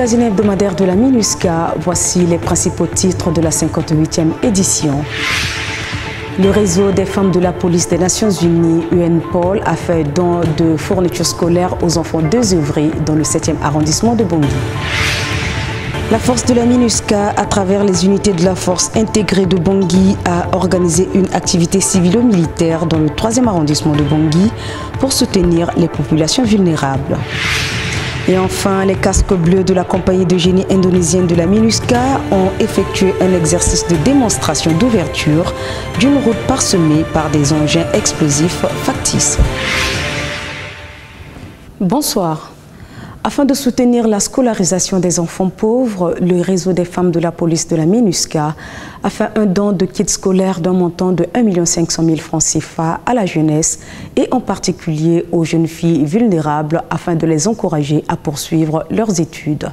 magazine hebdomadaire de la MINUSCA, voici les principaux titres de la 58e édition. Le réseau des femmes de la police des Nations Unies, UNPOL, a fait don de fournitures scolaires aux enfants désœuvrés dans le 7e arrondissement de Bangui. La force de la MINUSCA, à travers les unités de la force intégrée de Bangui, a organisé une activité civilo-militaire dans le 3e arrondissement de Bangui pour soutenir les populations vulnérables. Et enfin, les casques bleus de la compagnie de génie indonésienne de la MINUSCA ont effectué un exercice de démonstration d'ouverture d'une route parsemée par des engins explosifs factices. Bonsoir. Afin de soutenir la scolarisation des enfants pauvres, le réseau des femmes de la police de la MINUSCA a fait un don de kits scolaires d'un montant de 1 500 000 francs CFA à la jeunesse et en particulier aux jeunes filles vulnérables afin de les encourager à poursuivre leurs études.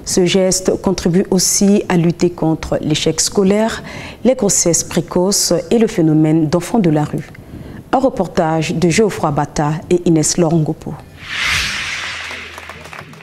Ce geste contribue aussi à lutter contre l'échec scolaire, les grossesses précoces et le phénomène d'enfants de la rue. Un reportage de Geoffroy Bata et Inès Lorongopo.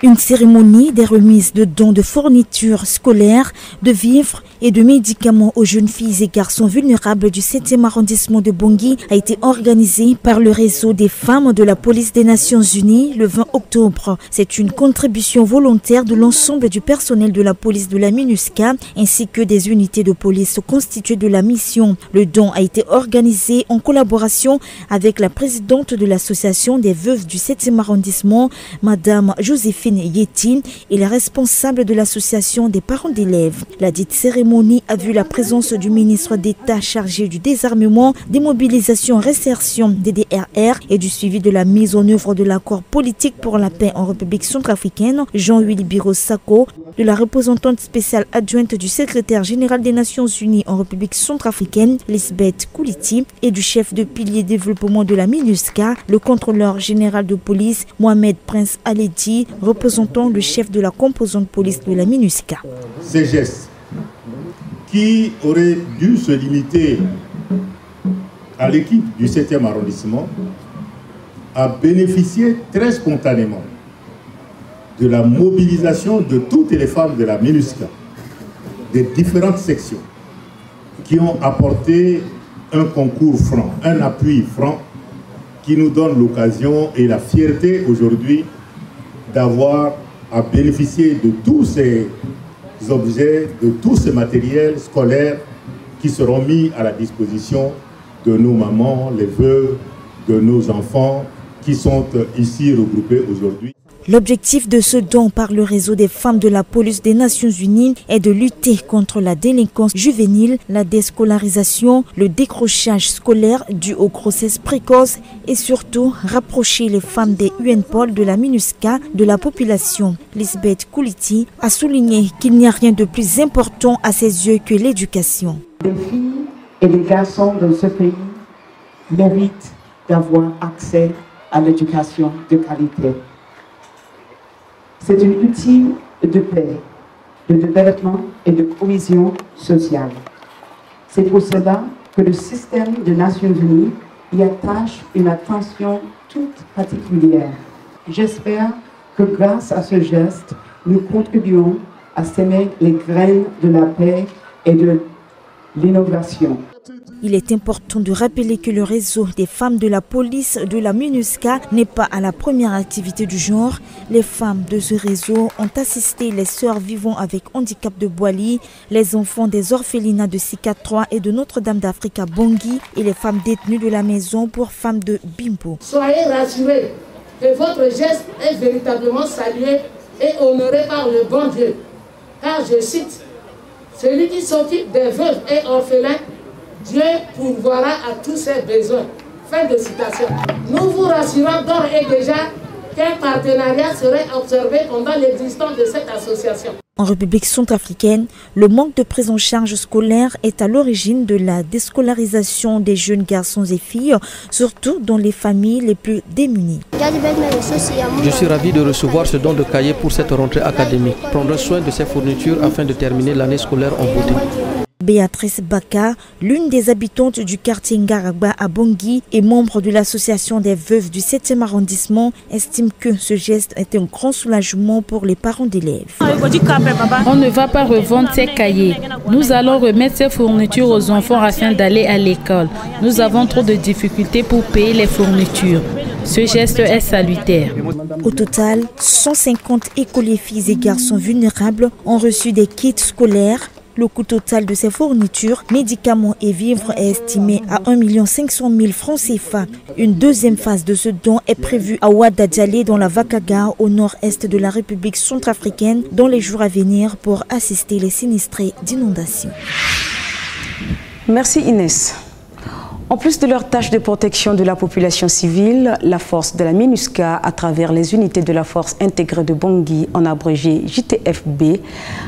Une cérémonie des remises de dons de fournitures scolaires, de vivres et de médicaments aux jeunes filles et garçons vulnérables du 7e arrondissement de Bangui a été organisée par le réseau des femmes de la police des Nations Unies le 20 octobre. C'est une contribution volontaire de l'ensemble du personnel de la police de la MINUSCA ainsi que des unités de police constituées de la mission. Le don a été organisé en collaboration avec la présidente de l'association des veuves du 7e arrondissement, Madame Joséphine Yeti, et les responsables de l'association des parents d'élèves. La dite cérémonie a vu la présence du ministre d'État chargé du désarmement, démobilisation, réinsertion, DDRR et du suivi de la mise en œuvre de l'accord politique pour la paix en République centrafricaine, Jean-Willy Biro-Sako, de la représentante spéciale adjointe du secrétaire général des Nations Unies en République centrafricaine, Lisbeth Kouliti, et du chef de pilier développement de la MINUSCA, le contrôleur général de police, Mohamed Prince Aledi, représentant le chef de la composante police de la MINUSCA. Ces gestes qui auraient dû se limiter à l'équipe du 7e arrondissement a bénéficié très spontanément de la mobilisation de toutes les femmes de la MINUSCA, des différentes sections, qui ont apporté un concours franc, un appui franc, qui nous donne l'occasion et la fierté aujourd'hui d'avoir à bénéficier de tous ces objets, de tout ce matériel scolaire qui seront mis à la disposition de nos mamans, les veuves, de nos enfants qui sont ici regroupés aujourd'hui. L'objectif de ce don par le réseau des femmes de la police des Nations Unies est de lutter contre la délinquance juvénile, la déscolarisation, le décrochage scolaire dû aux grossesses précoces et surtout rapprocher les femmes des UNPOL de la MINUSCA de la population. Lisbeth Kouliti a souligné qu'il n'y a rien de plus important à ses yeux que l'éducation. Les filles et les garçons de ce pays méritent d'avoir accès à l'éducation de qualité. C'est un outil de paix, de développement et de cohésion sociale. C'est pour cela que le système des Nations Unies y attache une attention toute particulière. J'espère que grâce à ce geste, nous contribuons à semer les graines de la paix et de l'innovation. Il est important de rappeler que le réseau des femmes de la police de la MINUSCA n'est pas à la première activité du genre. Les femmes de ce réseau ont assisté les sœurs vivant avec handicap de Boili, les enfants des orphelinats de Sika 3 et de Notre-Dame d'Afrique à Bangui et les femmes détenues de la maison pour femmes de Bimbo. Soyez rassurés que votre geste est véritablement salué et honoré par le bon Dieu. Car je cite, celui qui s'occupe des veuves et orphelins, Dieu pourvoira à tous ses besoins. Fin de citation. Nous vous rassurons d'ores et déjà qu'un partenariat serait observé pendant l'existence de cette association. En République centrafricaine, le manque de prise en charge scolaire est à l'origine de la déscolarisation des jeunes garçons et filles, surtout dans les familles les plus démunies. Je suis ravi de recevoir ce don de cahiers pour cette rentrée académique. Prendre soin de ces fournitures afin de terminer l'année scolaire en beauté. Béatrice Baka, l'une des habitantes du quartier Ngaragba à Bangui et membre de l'association des veuves du 7e arrondissement, estime que ce geste est un grand soulagement pour les parents d'élèves. On ne va pas revendre ces cahiers. Nous allons remettre ces fournitures aux enfants afin d'aller à l'école. Nous avons trop de difficultés pour payer les fournitures. Ce geste est salutaire. Au total, 150 écoliers filles et garçons vulnérables ont reçu des kits scolaires. Le coût total de ces fournitures, médicaments et vivres est estimé à 1 500 000 francs CFA. Une deuxième phase de ce don est prévue à Ouadadjale dans la Vakaga au nord-est de la République centrafricaine dans les jours à venir pour assister les sinistrés d'inondations. Merci Inès. En plus de leurs tâches de protection de la population civile, la force de la MINUSCA, à travers les unités de la force intégrée de Bangui, en abrégé JTFB,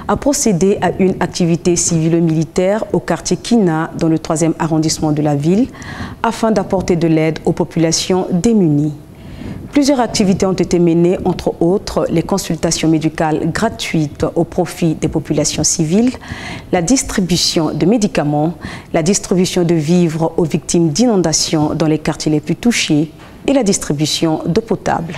a procédé à une activité civilo-militaire au quartier Kina, dans le 3e arrondissement de la ville, afin d'apporter de l'aide aux populations démunies. Plusieurs activités ont été menées, entre autres les consultations médicales gratuites au profit des populations civiles, la distribution de médicaments, la distribution de vivres aux victimes d'inondations dans les quartiers les plus touchés et la distribution d'eau potable.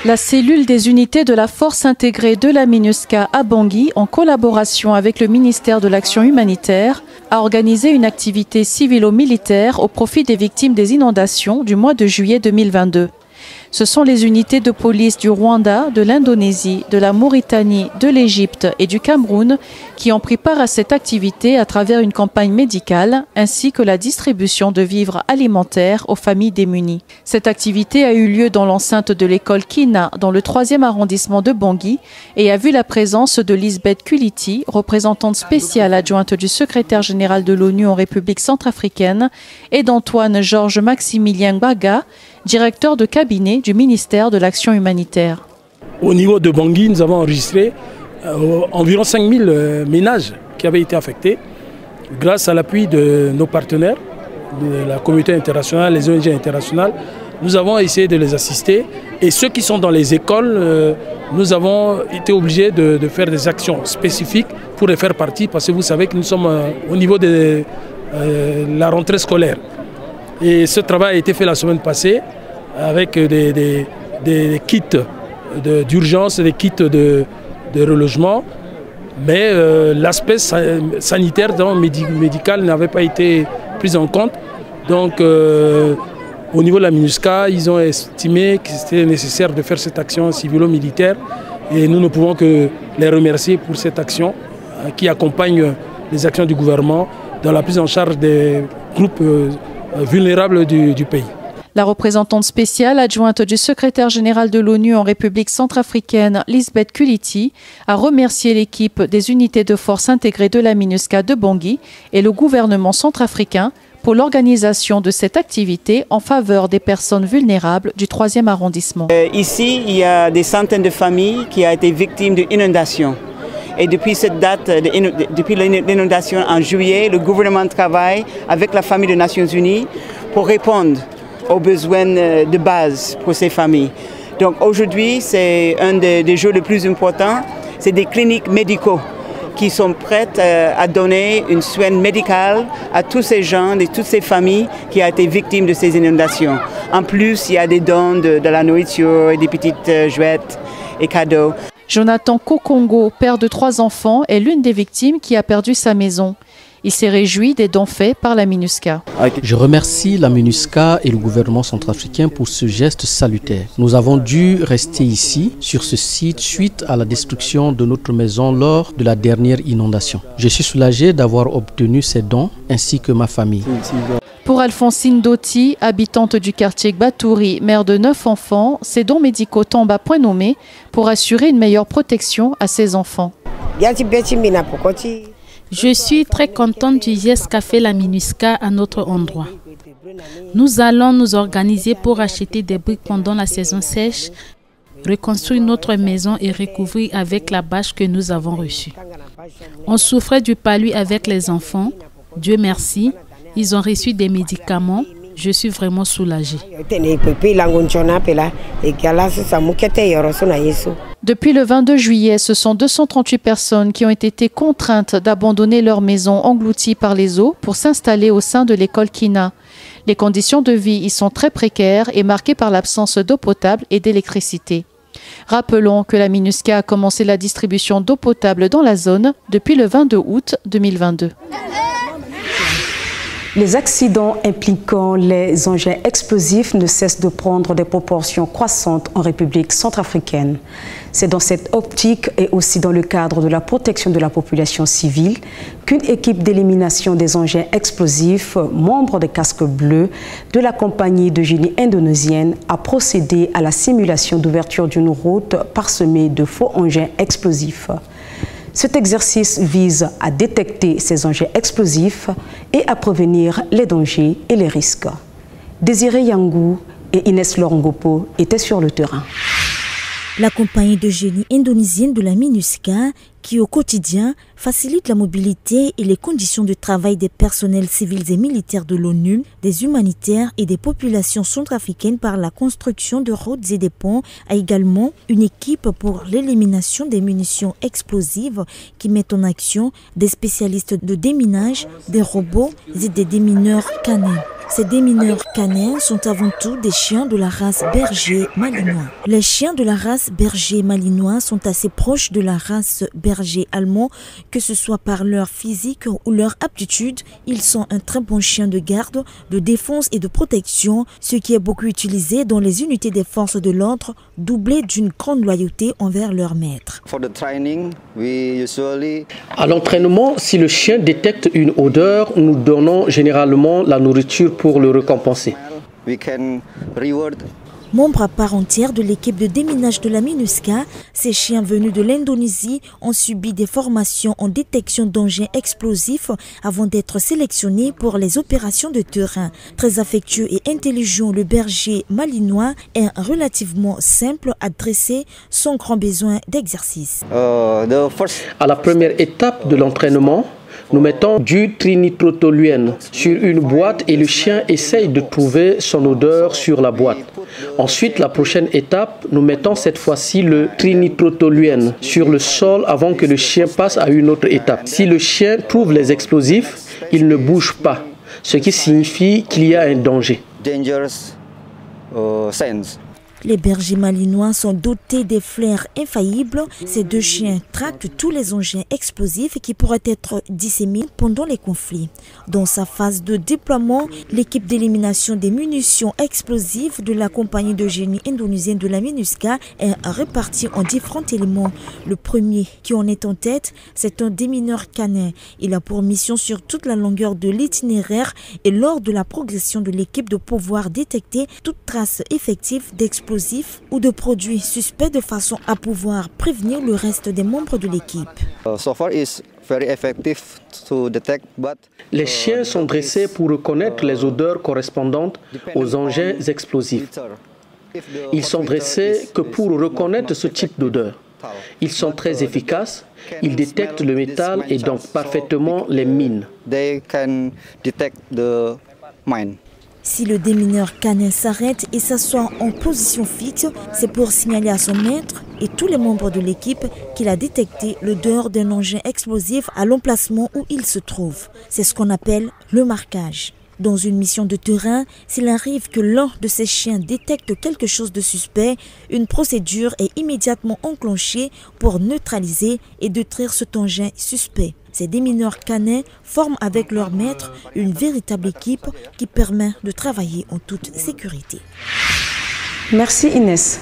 La cellule des unités de la force intégrée de la MINUSCA à Bangui, en collaboration avec le ministère de l'Action humanitaire, a organisé une activité civilo-militaire au profit des victimes des inondations du mois de juillet 2022. Ce sont les unités de police du Rwanda, de l'Indonésie, de la Mauritanie, de l'Égypte et du Cameroun qui ont pris part à cette activité à travers une campagne médicale ainsi que la distribution de vivres alimentaires aux familles démunies. Cette activité a eu lieu dans l'enceinte de l'école Kina dans le 3e arrondissement de Bangui et a vu la présence de Lisbeth Kuliti, représentante spéciale adjointe du secrétaire général de l'ONU en République centrafricaine, et d'Antoine Georges Maximilien Baga, directeur de cabinet du ministère de l'Action humanitaire. Au niveau de Bangui, nous avons enregistré environ 5000 ménages qui avaient été affectés grâce à l'appui de nos partenaires, de la communauté internationale, les ONG internationales. Nous avons essayé de les assister et ceux qui sont dans les écoles, nous avons été obligés de faire des actions spécifiques pour les faire partie parce que vous savez que nous sommes au niveau de la rentrée scolaire. Et ce travail a été fait la semaine passée avec des kits d'urgence, des kits de relogement. Mais l'aspect sanitaire, médical n'avait pas été pris en compte. Donc au niveau de la MINUSCA, ils ont estimé que c'était nécessaire de faire cette action civilo-militaire. Et nous ne pouvons que les remercier pour cette action qui accompagne les actions du gouvernement dans la prise en charge des groupes vulnérables du pays. La représentante spéciale adjointe du secrétaire général de l'ONU en République centrafricaine, Lisbeth Kuliti, a remercié l'équipe des unités de force intégrées de la MINUSCA de Bangui et le gouvernement centrafricain pour l'organisation de cette activité en faveur des personnes vulnérables du 3e arrondissement. Ici, il y a des centaines de familles qui ont été victimes d'inondations. Et depuis cette date, depuis l'inondation en juillet, le gouvernement travaille avec la famille des Nations Unies pour répondre aux besoins de base pour ces familles. Donc aujourd'hui, c'est un des jours les plus importants. C'est des cliniques médicaux qui sont prêtes à donner une soin médicale à tous ces gens et toutes ces familles qui ont été victimes de ces inondations. En plus, il y a des dons de la nourriture et des petites jouettes et cadeaux. Jonathan Kokongo, père de 3 enfants, est l'une des victimes qui a perdu sa maison. Il s'est réjoui des dons faits par la MINUSCA. Je remercie la MINUSCA et le gouvernement centrafricain pour ce geste salutaire. Nous avons dû rester ici, sur ce site, suite à la destruction de notre maison lors de la dernière inondation. Je suis soulagé d'avoir obtenu ces dons, ainsi que ma famille. Pour Alphonsine Doti, habitante du quartier Gbatouri, mère de 9 enfants, ces dons médicaux tombent à point nommé pour assurer une meilleure protection à ses enfants. Je suis très contente du geste qu'a fait la MINUSCA à notre endroit. Nous allons nous organiser pour acheter des briques pendant la saison sèche, reconstruire notre maison et recouvrir avec la bâche que nous avons reçue. On souffrait du palu avec les enfants. Dieu merci, ils ont reçu des médicaments. Je suis vraiment soulagée. Depuis le 22 juillet, ce sont 238 personnes qui ont été contraintes d'abandonner leur maison engloutie par les eaux pour s'installer au sein de l'école Kina. Les conditions de vie y sont très précaires et marquées par l'absence d'eau potable et d'électricité. Rappelons que la MINUSCA a commencé la distribution d'eau potable dans la zone depuis le 22 août 2022. Les accidents impliquant les engins explosifs ne cessent de prendre des proportions croissantes en République centrafricaine. C'est dans cette optique et aussi dans le cadre de la protection de la population civile qu'une équipe d'élimination des engins explosifs, membre des casques bleus de la compagnie de génie indonésienne, a procédé à la simulation d'ouverture d'une route parsemée de faux engins explosifs. Cet exercice vise à détecter ces engins explosifs et à prévenir les dangers et les risques. Désiré Yangou et Inès Lorongopo étaient sur le terrain. La compagnie de génie indonésienne de la MINUSCA, qui au quotidien facilite la mobilité et les conditions de travail des personnels civils et militaires de l'ONU, des humanitaires et des populations centrafricaines par la construction de routes et des ponts, a également une équipe pour l'élimination des munitions explosives qui met en action des spécialistes de déminage, des robots et des démineurs canins. Ces démineurs canins sont avant tout des chiens de la race berger malinois. Les chiens de la race berger malinois sont assez proches de la race berger allemand, que ce soit par leur physique ou leur aptitude. Ils sont un très bon chien de garde, de défense et de protection, ce qui est beaucoup utilisé dans les unités des forces de l'ordre, doublé d'une grande loyauté envers leur maître. À l'entraînement, si le chien détecte une odeur, nous donnons généralement la nourriture pour le récompenser. Membre à part entière de l'équipe de déminage de la MINUSCA, ces chiens venus de l'Indonésie ont subi des formations en détection d'engins explosifs avant d'être sélectionnés pour les opérations de terrain. Très affectueux et intelligent, le berger malinois est relativement simple à dresser sans grand besoin d'exercice. À la première étape de l'entraînement, nous mettons du trinitrotoluène sur une boîte et le chien essaye de trouver son odeur sur la boîte. Ensuite, la prochaine étape, nous mettons cette fois-ci le trinitrotoluène sur le sol avant que le chien passe à une autre étape. Si le chien trouve les explosifs, il ne bouge pas, ce qui signifie qu'il y a un danger. Les bergers malinois sont dotés des flairs infaillibles. Ces deux chiens traquent tous les engins explosifs qui pourraient être disséminés pendant les conflits. Dans sa phase de déploiement, l'équipe d'élimination des munitions explosives de la compagnie de génie indonésienne de la MINUSCA est répartie en différents éléments. Le premier qui en est en tête, c'est un démineur canin. Il a pour mission sur toute la longueur de l'itinéraire et lors de la progression de l'équipe de pouvoir détecter toute trace effective d'explosifs ou de produits suspects de façon à pouvoir prévenir le reste des membres de l'équipe. Les chiens sont dressés pour reconnaître les odeurs correspondantes aux engins explosifs. Ils sont dressés que pour reconnaître ce type d'odeur. Ils sont très efficaces, ils détectent le métal et donc parfaitement les mines. Si le démineur canin s'arrête et s'assoit en position fixe, c'est pour signaler à son maître et tous les membres de l'équipe qu'il a détecté l'odeur d'un engin explosif à l'emplacement où il se trouve. C'est ce qu'on appelle le marquage. Dans une mission de terrain, s'il arrive que l'un de ces chiens détecte quelque chose de suspect, une procédure est immédiatement enclenchée pour neutraliser et détruire cet engin suspect. Ces démineurs canins forment avec leur maître une véritable équipe qui permet de travailler en toute sécurité. Merci Inès.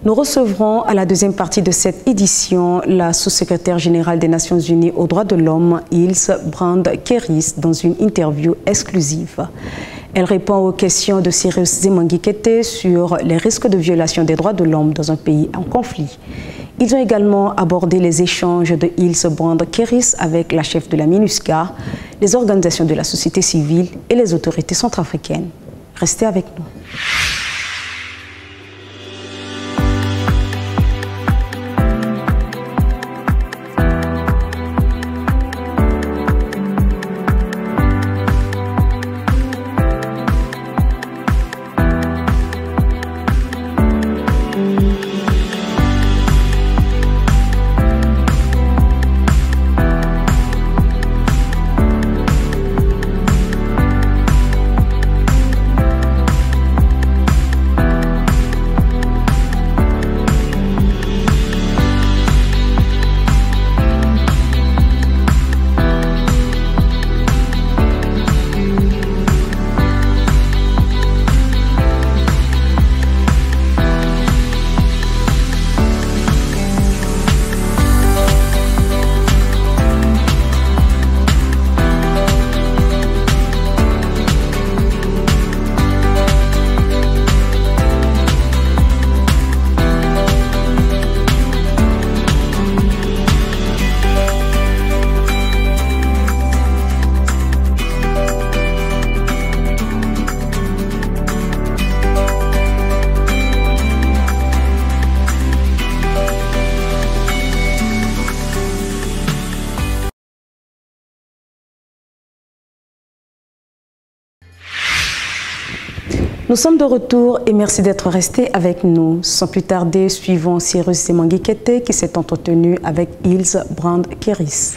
Nous recevrons à la deuxième partie de cette édition la sous-secrétaire générale des Nations Unies aux droits de l'homme, Hildebrand Keris, dans une interview exclusive. Elle répond aux questions de Cyrus Zemangui-Kete sur les risques de violation des droits de l'homme dans un pays en conflit. Ils ont également abordé les échanges de Hildebrand Keris avec la chef de la MINUSCA, les organisations de la société civile et les autorités centrafricaines. Restez avec nous. Nous sommes de retour et merci d'être restés avec nous. Sans plus tarder, suivons Cyrus Semangui-Kete qui s'est entretenu avec Ilse Brand-Kéris.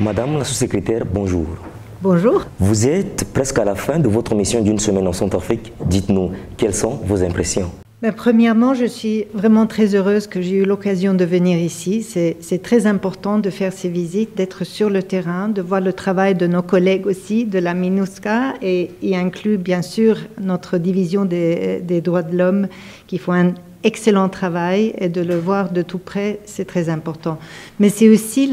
Madame la sous-secrétaire, bonjour. Bonjour. Vous êtes presque à la fin de votre mission d'une semaine en Centrafrique. Dites-nous, quelles sont vos impressions? Premièrement, je suis vraiment très heureuse que j'ai eu l'occasion de venir ici. C'est très important de faire ces visites, d'être sur le terrain, de voir le travail de nos collègues aussi, de la MINUSCA, et y inclut bien sûr notre division des droits de l'homme qui font un excellent travail, et de le voir de tout près, c'est très important. Mais c'est aussi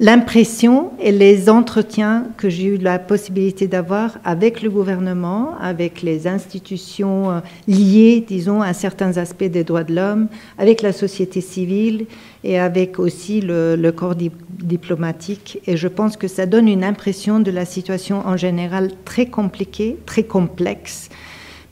l'impression et les entretiens que j'ai eu la possibilité d'avoir avec le gouvernement, avec les institutions liées, disons, à certains aspects des droits de l'homme, avec la société civile et avec aussi le corps diplomatique. Et je pense que ça donne une impression de la situation en général très compliquée, très complexe.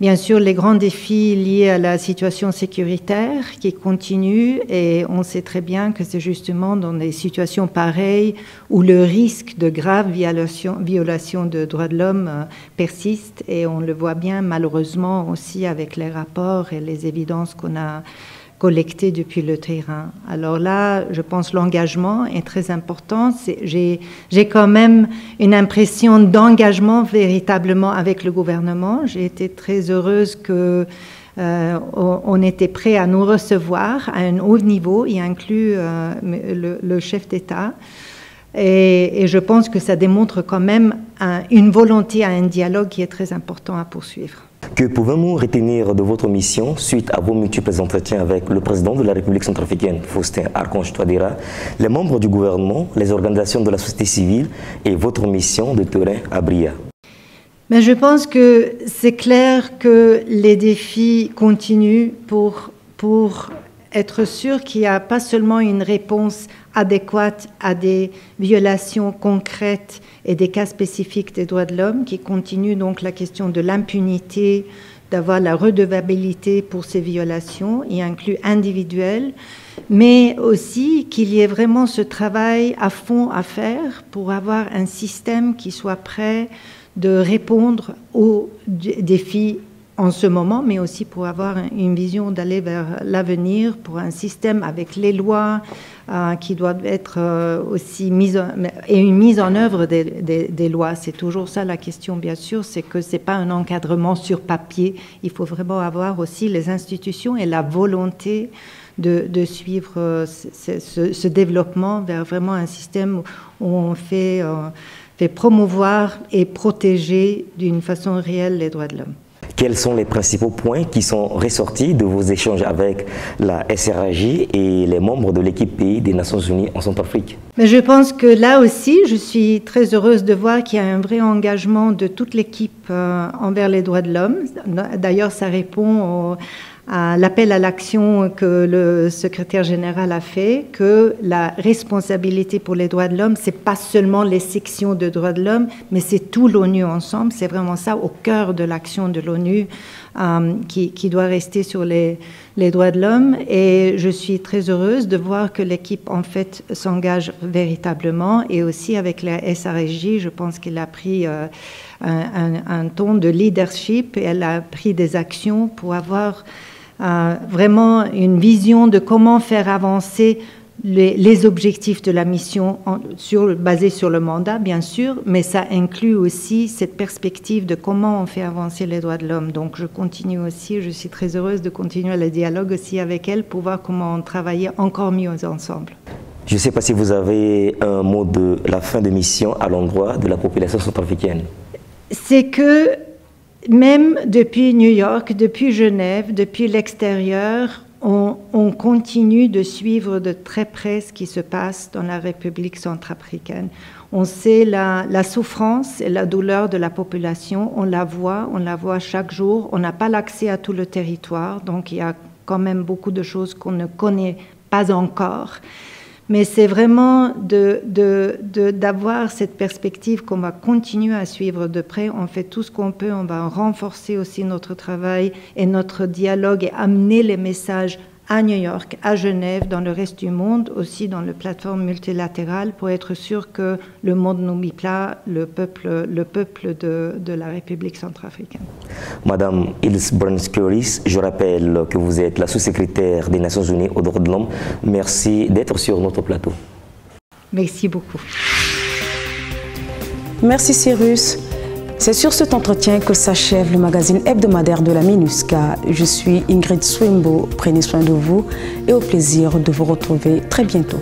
Bien sûr, les grands défis liés à la situation sécuritaire qui continuent, et on sait très bien que c'est justement dans des situations pareilles où le risque de graves violations de droits de l'homme persiste, et on le voit bien malheureusement aussi avec les rapports et les évidences qu'on a collectées depuis le terrain. Alors là, je pense que l'engagement est très important. J'ai quand même une impression d'engagement véritablement avec le gouvernement. J'ai été très heureuse que on était prêt à nous recevoir à un haut niveau, y inclut le chef d'État. Et je pense que ça démontre quand même une volonté à un dialogue qui est très important à poursuivre. Que pouvons-nous retenir de votre mission suite à vos multiples entretiens avec le président de la République centrafricaine, Faustin Archange Touadéra, les membres du gouvernement, les organisations de la société civile et votre mission de terrain à Bria? Mais je pense que c'est clair que les défis continuent pour être sûr qu'il n'y a pas seulement une réponse adéquate à des violations concrètes et des cas spécifiques des droits de l'homme, qui continue donc la question de l'impunité, d'avoir la redevabilité pour ces violations, y inclut individuelles, mais aussi qu'il y ait vraiment ce travail à fond à faire pour avoir un système qui soit prêt de répondre aux défis en ce moment, mais aussi pour avoir une vision d'aller vers l'avenir, pour un système avec les lois qui doivent être aussi une mise en œuvre des lois. C'est toujours ça la question, bien sûr, c'est que ce n'est pas un encadrement sur papier. Il faut vraiment avoir aussi les institutions et la volonté de suivre ce développement vers vraiment un système où on fait promouvoir et protéger d'une façon réelle les droits de l'homme. Quels sont les principaux points qui sont ressortis de vos échanges avec la SRAJ et les membres de l'équipe pays des Nations Unies en Centrafrique? Mais je pense que là aussi, je suis très heureuse de voir qu'il y a un vrai engagement de toute l'équipe envers les droits de l'homme. D'ailleurs, ça répond à l'appel à l'action que le secrétaire général a fait, que la responsabilité pour les droits de l'homme, c'est pas seulement les sections de droits de l'homme, mais c'est tout l'ONU ensemble. C'est vraiment ça au cœur de l'action de l'ONU qui doit rester sur les droits de l'homme. Et je suis très heureuse de voir que l'équipe en fait s'engage véritablement, et aussi avec la SRJ, je pense qu'elle a pris un ton de leadership et elle a pris des actions pour avoir vraiment une vision de comment faire avancer les objectifs de la mission basés sur le mandat, bien sûr, mais ça inclut aussi cette perspective de comment on fait avancer les droits de l'homme. Donc je continue aussi, je suis très heureuse de continuer le dialogue aussi avec elle pour voir comment on travaille encore mieux ensemble. Je ne sais pas si vous avez un mot de la fin de mission à l'endroit de la population centrafricaine. C'est que même depuis New York, depuis Genève, depuis l'extérieur, on continue de suivre de très près ce qui se passe dans la République centrafricaine. On sait la souffrance et la douleur de la population, on la voit chaque jour. On n'a pas l'accès à tout le territoire, donc il y a quand même beaucoup de choses qu'on ne connaît pas encore. Mais c'est vraiment d'avoir cette perspective qu'on va continuer à suivre de près. On fait tout ce qu'on peut, on va renforcer aussi notre travail et notre dialogue et amener les messages à New York, à Genève, dans le reste du monde, aussi dans les plateformes multilatérales, pour être sûr que le monde n'oublie pas le peuple de la République centrafricaine. Madame Ilse Bruns-Kioris, je rappelle que vous êtes la sous-secrétaire des Nations Unies aux droits de l'homme. Merci d'être sur notre plateau. Merci beaucoup. Merci Cyrus. C'est sur cet entretien que s'achève le magazine hebdomadaire de la MINUSCA. Je suis Ingrid Swimbo. Prenez soin de vous et au plaisir de vous retrouver très bientôt.